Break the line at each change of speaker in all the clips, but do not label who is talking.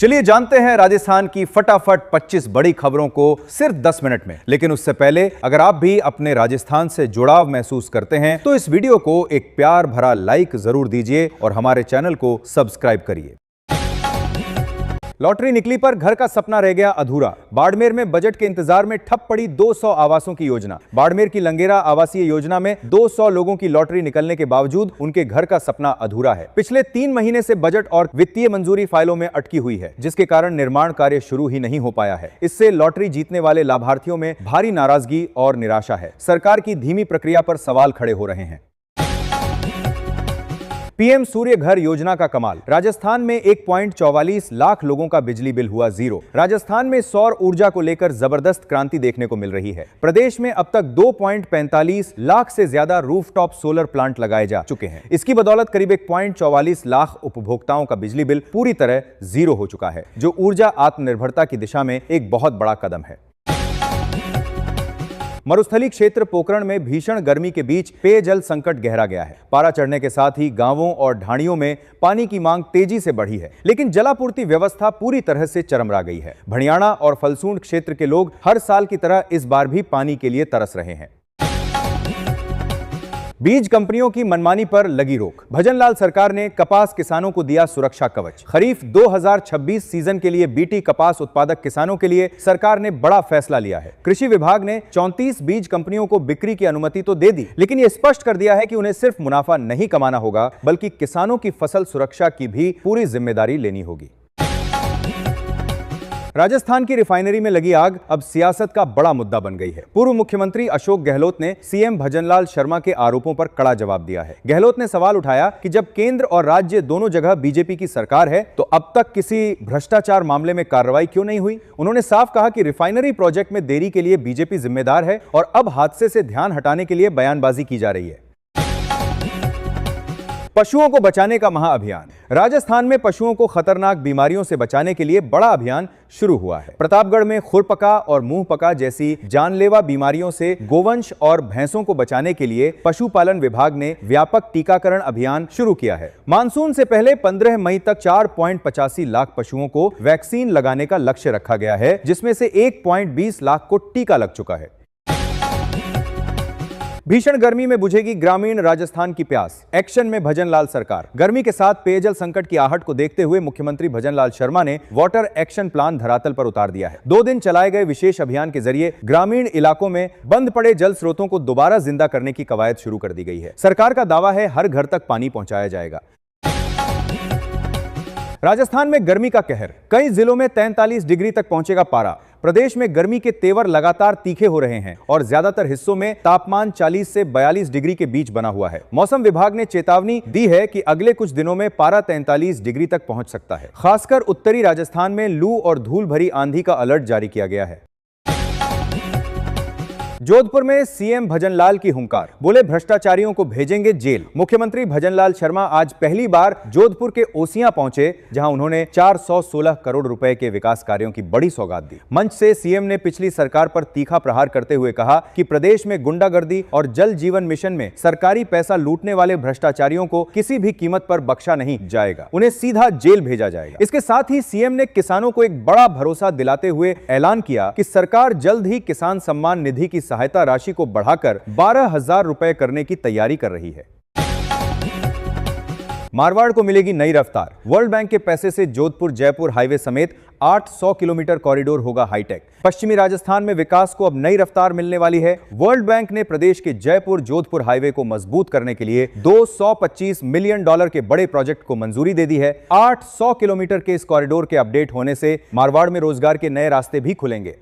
चलिए जानते हैं राजस्थान की फटाफट 25 बड़ी खबरों को सिर्फ 10 मिनट में। लेकिन उससे पहले अगर आप भी अपने राजस्थान से जुड़ाव महसूस करते हैं तो इस वीडियो को एक प्यार भरा लाइक जरूर दीजिए और हमारे चैनल को सब्सक्राइब करिए। लॉटरी निकली पर घर का सपना रह गया अधूरा। बाड़मेर में बजट के इंतजार में ठप पड़ी 200 आवासों की योजना। बाड़मेर की लंगेरा आवासीय योजना में 200 लोगों की लॉटरी निकलने के बावजूद उनके घर का सपना अधूरा है। पिछले 3 महीने से बजट और वित्तीय मंजूरी फाइलों में अटकी हुई है, जिसके कारण निर्माण कार्य शुरू ही नहीं हो पाया है। इससे लॉटरी जीतने वाले लाभार्थियों में भारी नाराजगी और निराशा है। सरकार की धीमी प्रक्रिया पर सवाल खड़े हो रहे हैं। पीएम सूर्य घर योजना का कमाल। राजस्थान में 1.44 लाख लोगों का बिजली बिल हुआ जीरो। राजस्थान में सौर ऊर्जा को लेकर जबरदस्त क्रांति देखने को मिल रही है। प्रदेश में अब तक 2.45 लाख से ज्यादा रूफटॉप सोलर प्लांट लगाए जा चुके हैं। इसकी बदौलत करीब 1.44 लाख उपभोक्ताओं का बिजली बिल पूरी तरह जीरो हो चुका है, जो ऊर्जा आत्मनिर्भरता की दिशा में एक बहुत बड़ा कदम है। मरुस्थली क्षेत्र पोखरण में भीषण गर्मी के बीच पेयजल संकट गहरा गया है। पारा चढ़ने के साथ ही गांवों और ढाणियों में पानी की मांग तेजी से बढ़ी है, लेकिन जलापूर्ति व्यवस्था पूरी तरह से चरमरा गई है। भणियाणा और फलसूंड क्षेत्र के लोग हर साल की तरह इस बार भी पानी के लिए तरस रहे हैं। बीज कंपनियों की मनमानी पर लगी रोक। भजनलाल सरकार ने कपास किसानों को दिया सुरक्षा कवच। खरीफ 2026 सीजन के लिए बीटी कपास उत्पादक किसानों के लिए सरकार ने बड़ा फैसला लिया है। कृषि विभाग ने 34 बीज कंपनियों को बिक्री की अनुमति तो दे दी, लेकिन यह स्पष्ट कर दिया है कि उन्हें सिर्फ मुनाफा नहीं कमाना होगा, बल्कि किसानों की फसल सुरक्षा की भी पूरी जिम्मेदारी लेनी होगी। राजस्थान की रिफाइनरी में लगी आग अब सियासत का बड़ा मुद्दा बन गई है। पूर्व मुख्यमंत्री अशोक गहलोत ने सीएम भजनलाल शर्मा के आरोपों पर कड़ा जवाब दिया है। गहलोत ने सवाल उठाया कि जब केंद्र और राज्य दोनों जगह बीजेपी की सरकार है, तो अब तक किसी भ्रष्टाचार मामले में कार्रवाई क्यों नहीं हुई। उन्होंने साफ कहा कि रिफाइनरी प्रोजेक्ट में देरी के लिए बीजेपी जिम्मेदार है और अब हादसे से ध्यान हटाने के लिए बयानबाजी की जा रही है। पशुओं को बचाने का महाअभियान। राजस्थान में पशुओं को खतरनाक बीमारियों से बचाने के लिए बड़ा अभियान शुरू हुआ है। प्रतापगढ़ में खुरपका और मुंहपका जैसी जानलेवा बीमारियों से गोवंश और भैंसों को बचाने के लिए पशुपालन विभाग ने व्यापक टीकाकरण अभियान शुरू किया है। मानसून से पहले 15 मई तक 4.85 लाख पशुओं को वैक्सीन लगाने का लक्ष्य रखा गया है, जिसमें से 1.20 लाख को टीका लग चुका है। भीषण गर्मी में बुझेगी ग्रामीण राजस्थान की प्यास। एक्शन में भजनलाल सरकार। गर्मी के साथ पेयजल संकट की आहट को देखते हुए मुख्यमंत्री भजनलाल शर्मा ने वाटर एक्शन प्लान धरातल पर उतार दिया है। 2 दिन चलाए गए विशेष अभियान के जरिए ग्रामीण इलाकों में बंद पड़े जल स्रोतों को दोबारा जिंदा करने की कवायद शुरू कर दी गई है। सरकार का दावा है हर घर तक पानी पहुंचाया जाएगा। राजस्थान में गर्मी का कहर। कई जिलों में 43 डिग्री तक पहुंचेगा पारा। प्रदेश में गर्मी के तेवर लगातार तीखे हो रहे हैं और ज्यादातर हिस्सों में तापमान 40 से 42 डिग्री के बीच बना हुआ है। मौसम विभाग ने चेतावनी दी है कि अगले कुछ दिनों में पारा 43 डिग्री तक पहुंच सकता है। खासकर उत्तरी राजस्थान में लू और धूल भरी आंधी का अलर्ट जारी किया गया है। जोधपुर में सीएम भजनलाल की हुंकार। बोले भ्रष्टाचारियों को भेजेंगे जेल। मुख्यमंत्री भजनलाल शर्मा आज पहली बार जोधपुर के ओसियां पहुंचे, जहां उन्होंने 416 करोड़ रुपए के विकास कार्यों की बड़ी सौगात दी। मंच से सीएम ने पिछली सरकार पर तीखा प्रहार करते हुए कहा कि प्रदेश में गुंडागर्दी और जल जीवन मिशन में सरकारी पैसा लूटने वाले भ्रष्टाचारियों को किसी भी कीमत पर बख्शा नहीं जाएगा, उन्हें सीधा जेल भेजा जाएगा। इसके साथ ही सीएम ने किसानों को एक बड़ा भरोसा दिलाते हुए ऐलान किया कि सरकार जल्द ही किसान सम्मान निधि की सहायता राशि को बढ़ाकर 12,000 रुपए करने की तैयारी कर रही है। मारवाड़ को मिलेगी नई रफ्तार। वर्ल्ड बैंक के पैसे से जोधपुर जयपुर हाईवे समेत 800 किलोमीटर कॉरिडोर होगा हाईटेक। पश्चिमी राजस्थान में विकास को अब नई रफ्तार मिलने वाली है। वर्ल्ड बैंक ने प्रदेश के जयपुर जोधपुर हाईवे को मजबूत करने के लिए $225 मिलियन के बड़े प्रोजेक्ट को मंजूरी दे दी है। 800 किलोमीटर के इस कॉरिडोर के अपडेट होने से मारवाड़ में रोजगार के नए रास्ते भी खुलेंगे।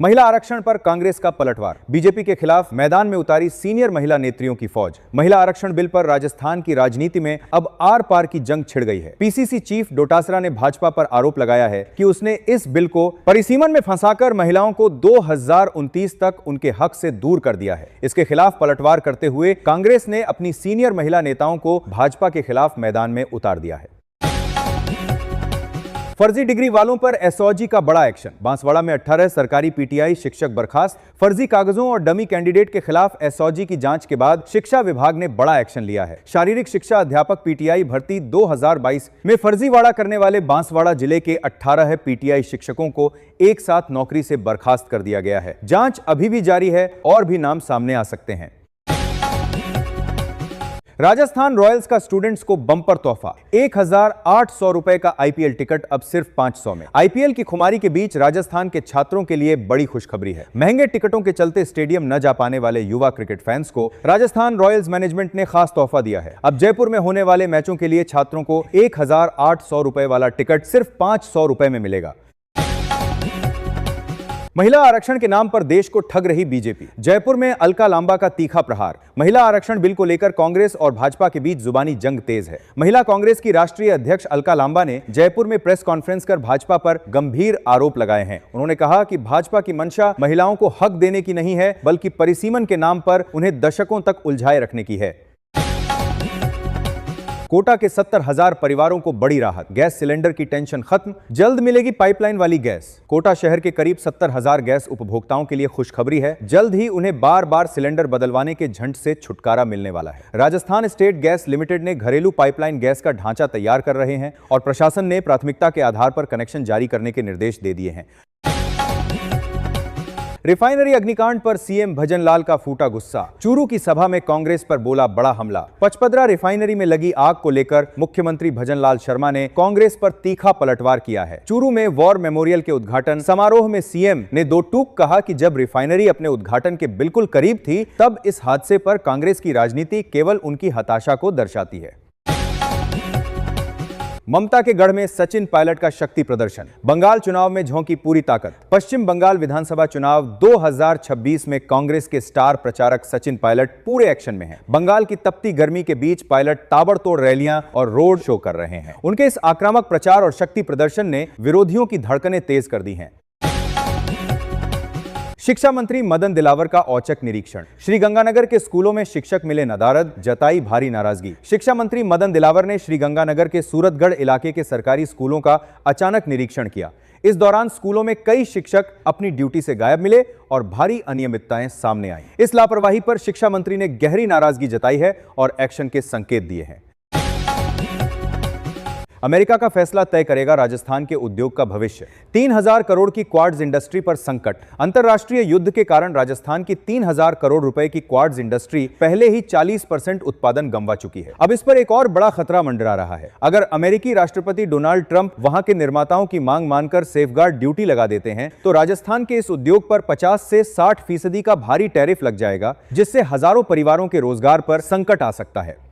महिला आरक्षण पर कांग्रेस का पलटवार। बीजेपी के खिलाफ मैदान में उतारी सीनियर महिला नेत्रियों की फौज। महिला आरक्षण बिल पर राजस्थान की राजनीति में अब आर पार की जंग छिड़ गई है। पीसीसी चीफ डोटासरा ने भाजपा पर आरोप लगाया है कि उसने इस बिल को परिसीमन में फंसाकर महिलाओं को 2029 तक उनके हक से दूर कर दिया है। इसके खिलाफ पलटवार करते हुए कांग्रेस ने अपनी सीनियर महिला नेताओं को भाजपा के खिलाफ मैदान में उतार दिया है। फर्जी डिग्री वालों पर एसओजी का बड़ा एक्शन। बांसवाड़ा में 18 सरकारी पीटीआई शिक्षक बर्खास्त। फर्जी कागजों और डमी कैंडिडेट के खिलाफ एसओजी की जांच के बाद शिक्षा विभाग ने बड़ा एक्शन लिया है। शारीरिक शिक्षा अध्यापक पीटीआई भर्ती 2022 में फर्जीवाड़ा करने वाले बांसवाड़ा जिले के 18 पीटीआई शिक्षकों को एक साथ नौकरी से बर्खास्त कर दिया गया है। जांच अभी भी जारी है और भी नाम सामने आ सकते हैं। राजस्थान रॉयल्स का स्टूडेंट्स को बम्पर तोहफा, 1800 रुपए का आईपीएल टिकट अब सिर्फ 500 में। आईपीएल की खुमारी के बीच राजस्थान के छात्रों के लिए बड़ी खुशखबरी है। महंगे टिकटों के चलते स्टेडियम न जा पाने वाले युवा क्रिकेट फैंस को राजस्थान रॉयल्स मैनेजमेंट ने खास तोहफा दिया है। अब जयपुर में होने वाले मैचों के लिए छात्रों को 1800 रुपए वाला टिकट सिर्फ 500 रुपए में मिलेगा। महिला आरक्षण के नाम पर देश को ठग रही बीजेपी। जयपुर में अलका लांबा का तीखा प्रहार। महिला आरक्षण बिल को लेकर कांग्रेस और भाजपा के बीच जुबानी जंग तेज है। महिला कांग्रेस की राष्ट्रीय अध्यक्ष अलका लांबा ने जयपुर में प्रेस कॉन्फ्रेंस कर भाजपा पर गंभीर आरोप लगाए हैं। उन्होंने कहा कि भाजपा की मंशा महिलाओं को हक देने की नहीं है, बल्कि परिसीमन के नाम पर उन्हें दशकों तक उलझाए रखने की है। कोटा के 70,000 परिवारों को बड़ी राहत। गैस सिलेंडर की टेंशन खत्म, जल्द मिलेगी पाइपलाइन वाली गैस। कोटा शहर के करीब 70,000 गैस उपभोक्ताओं के लिए खुशखबरी है। जल्द ही उन्हें बार बार सिलेंडर बदलवाने के झंझट से छुटकारा मिलने वाला है। राजस्थान स्टेट गैस लिमिटेड ने घरेलू पाइपलाइन गैस का ढांचा तैयार कर रहे हैं और प्रशासन ने प्राथमिकता के आधार पर कनेक्शन जारी करने के निर्देश दे दिए हैं। रिफाइनरी अग्निकांड पर सीएम भजन लाल का फूटा गुस्सा। चूरू की सभा में कांग्रेस पर बोला बड़ा हमला। पचपदरा रिफाइनरी में लगी आग को लेकर मुख्यमंत्री भजन लाल शर्मा ने कांग्रेस पर तीखा पलटवार किया है। चूरू में वॉर मेमोरियल के उद्घाटन समारोह में सीएम ने दो टूक कहा कि जब रिफाइनरी अपने उद्घाटन के बिल्कुल करीब थी, तब इस हादसे पर कांग्रेस की राजनीति केवल उनकी हताशा को दर्शाती है। ममता के गढ़ में सचिन पायलट का शक्ति प्रदर्शन। बंगाल चुनाव में झोंकी पूरी ताकत। पश्चिम बंगाल विधानसभा चुनाव 2026 में कांग्रेस के स्टार प्रचारक सचिन पायलट पूरे एक्शन में हैं। बंगाल की तपती गर्मी के बीच पायलट ताबड़तोड़ रैलियां और रोड शो कर रहे हैं। उनके इस आक्रामक प्रचार और शक्ति प्रदर्शन ने विरोधियों की धड़कनें तेज कर दी हैं। शिक्षा मंत्री मदन दिलावर का औचक निरीक्षण। श्रीगंगानगर के स्कूलों में शिक्षक मिले नदारद, जताई भारी नाराजगी। शिक्षा मंत्री मदन दिलावर ने श्रीगंगानगर के सूरतगढ़ इलाके के सरकारी स्कूलों का अचानक निरीक्षण किया। इस दौरान स्कूलों में कई शिक्षक अपनी ड्यूटी से गायब मिले और भारी अनियमितताएं सामने आईं। इस लापरवाही पर शिक्षा मंत्री ने गहरी नाराजगी जताई है और एक्शन के संकेत दिए हैं। अमेरिका का फैसला तय करेगा राजस्थान के उद्योग का भविष्य। 3000 करोड़ की क्वार्ट्ज इंडस्ट्री पर संकट। अंतर्राष्ट्रीय युद्ध के कारण राजस्थान की 3000 करोड़ रुपए की क्वार्ट्ज इंडस्ट्री पहले ही 40% उत्पादन गंवा चुकी है। अब इस पर एक और बड़ा खतरा मंडरा रहा है। अगर अमेरिकी राष्ट्रपति डोनाल्ड ट्रंप वहां के निर्माताओं की मांग मानकर सेफगार्ड ड्यूटी लगा देते हैं, तो राजस्थान के इस उद्योग पर 50 से 60% का भारी टैरिफ लग जाएगा, जिससे हजारों परिवारों के रोजगार पर संकट आ सकता है।